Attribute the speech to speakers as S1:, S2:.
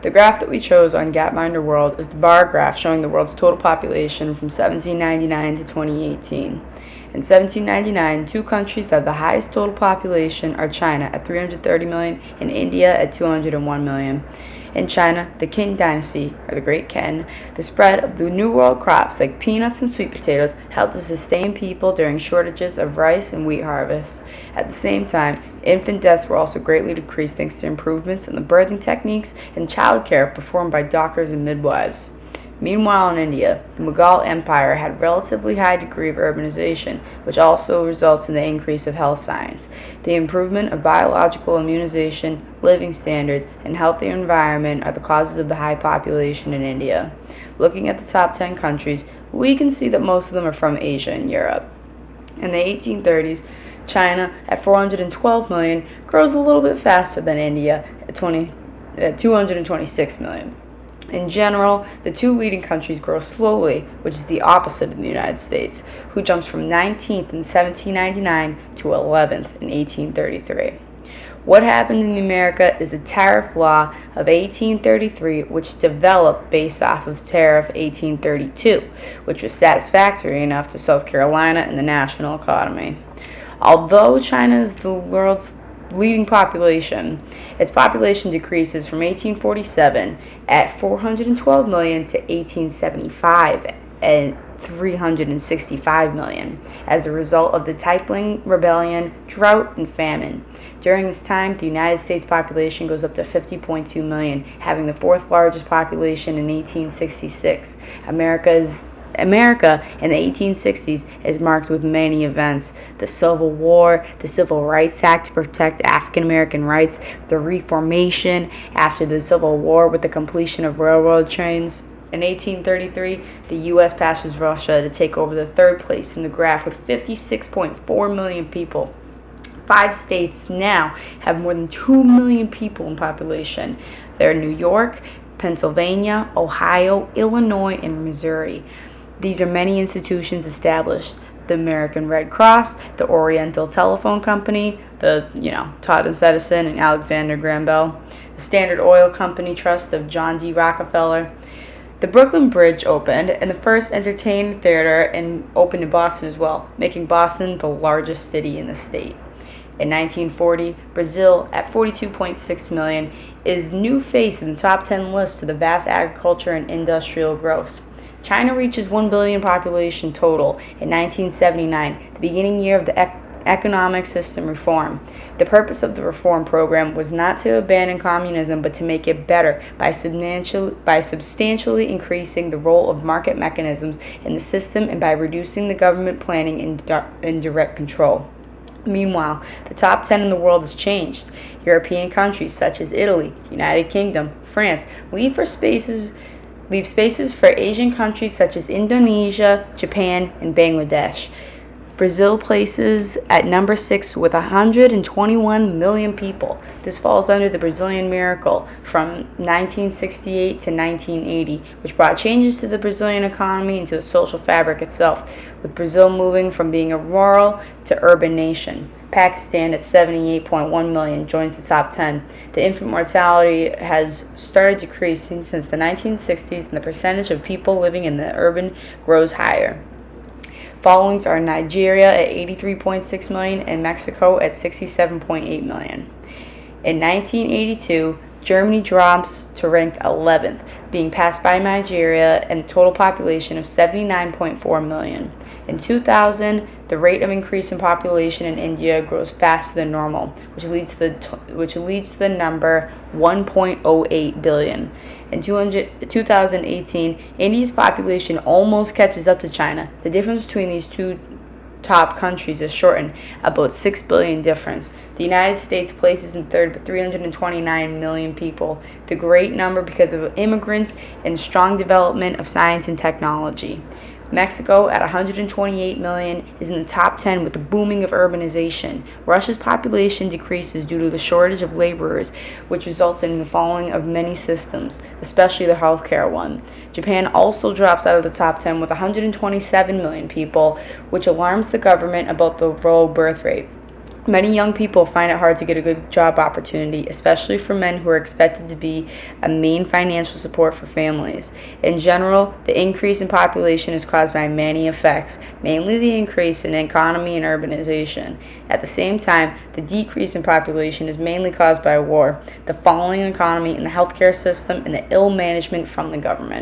S1: The graph that we chose on Gapminder World is the bar graph showing the world's total population from 1799 to 2018. In 1799, two countries that have the highest total population are China at 330 million and India at 201 million. In China, the Qin dynasty, or the Great Qin, the spread of the New World crops like peanuts and sweet potatoes helped to sustain people during shortages of rice and wheat harvests. At the same time, infant deaths were also greatly decreased thanks to improvements in the birthing techniques and childcare performed by doctors and midwives. Meanwhile, in India, the Mughal Empire had a relatively high degree of urbanization, which also results in the increase of health science. The improvement of biological immunization, living standards, and healthier environment are the causes of the high population in India. Looking at the top 10 countries, we can see that most of them are from Asia and Europe. In the 1830s, China, at 412 million, grows a little bit faster than India at 226 million. In general, the two leading countries grow slowly, which is the opposite of the United States, who jumps from 19th in 1799 to 11th in 1833. What happened in America is the Tariff Law of 1833, which developed based off of Tariff 1832, which was satisfactory enough to South Carolina and the national economy. Although China is the world's leading population, its population decreases from 1847 at 412 million to 1875 at 365 million as a result of the Taiping Rebellion, drought, and famine. During this time, the United States population goes up to 50.2 million, having the fourth largest population in 1866. America in the 1860s is marked with many events: the Civil War, the Civil Rights Act to protect African American rights, the Reformation after the Civil War with the completion of railroad trains. In 1833, the U.S. passes Russia to take over the third place in the graph with 56.4 million people. 5 states now have more than 2 million people in population. They're New York, Pennsylvania, Ohio, Illinois, and Missouri. These are many institutions established: the American Red Cross, the Oriental Telephone Company, Thomas Edison and Alexander Graham Bell, the Standard Oil Company Trust of John D. Rockefeller. The Brooklyn Bridge opened, and the first entertainment theater opened in Boston as well, making Boston the largest city in the state. In 1940, Brazil, at 42.6 million, is new face in the top 10 list to the vast agriculture and industrial growth. China reaches 1 billion population total in 1979, the beginning year of the economic system reform. The purpose of the reform program was not to abandon communism, but to make it better by substantially increasing the role of market mechanisms in the system and by reducing the government planning and direct control. Meanwhile, the top 10 in the world has changed. European countries such as Italy, United Kingdom, France leave spaces for Asian countries such as Indonesia, Japan, and Bangladesh. Brazil places at number 6 with 121 million people. This falls under the Brazilian miracle from 1968 to 1980, which brought changes to the Brazilian economy and to the social fabric itself, with Brazil moving from being a rural to urban nation. Pakistan at 78.1 million joins the top 10. The infant mortality has started decreasing since the 1960s, and the percentage of people living in the urban grows higher. Followings are Nigeria at 83.6 million and Mexico at 67.8 million. In 1982, Germany drops to rank 11th, being passed by Nigeria and a total population of 79.4 million. In 2000, the rate of increase in population in India grows faster than normal, which leads to the number 1.08 billion. In 2018, India's population almost catches up to China. The difference between these two top countries is shortened, about 6 billion difference. The United States places in third with 329 million people, the great number because of immigrants and strong development of science and technology. Mexico, at 128 million, is in the top 10 with the booming of urbanization. Russia's population decreases due to the shortage of laborers, which results in the falling of many systems, especially the healthcare one. Japan also drops out of the top 10 with 127 million people, which alarms the government about the low birth rate. Many young people find it hard to get a good job opportunity, especially for men who are expected to be a main financial support for families. In general, the increase in population is caused by many effects, mainly the increase in economy and urbanization. At the same time, the decrease in population is mainly caused by war, the falling economy in the healthcare system, and the ill management from the government.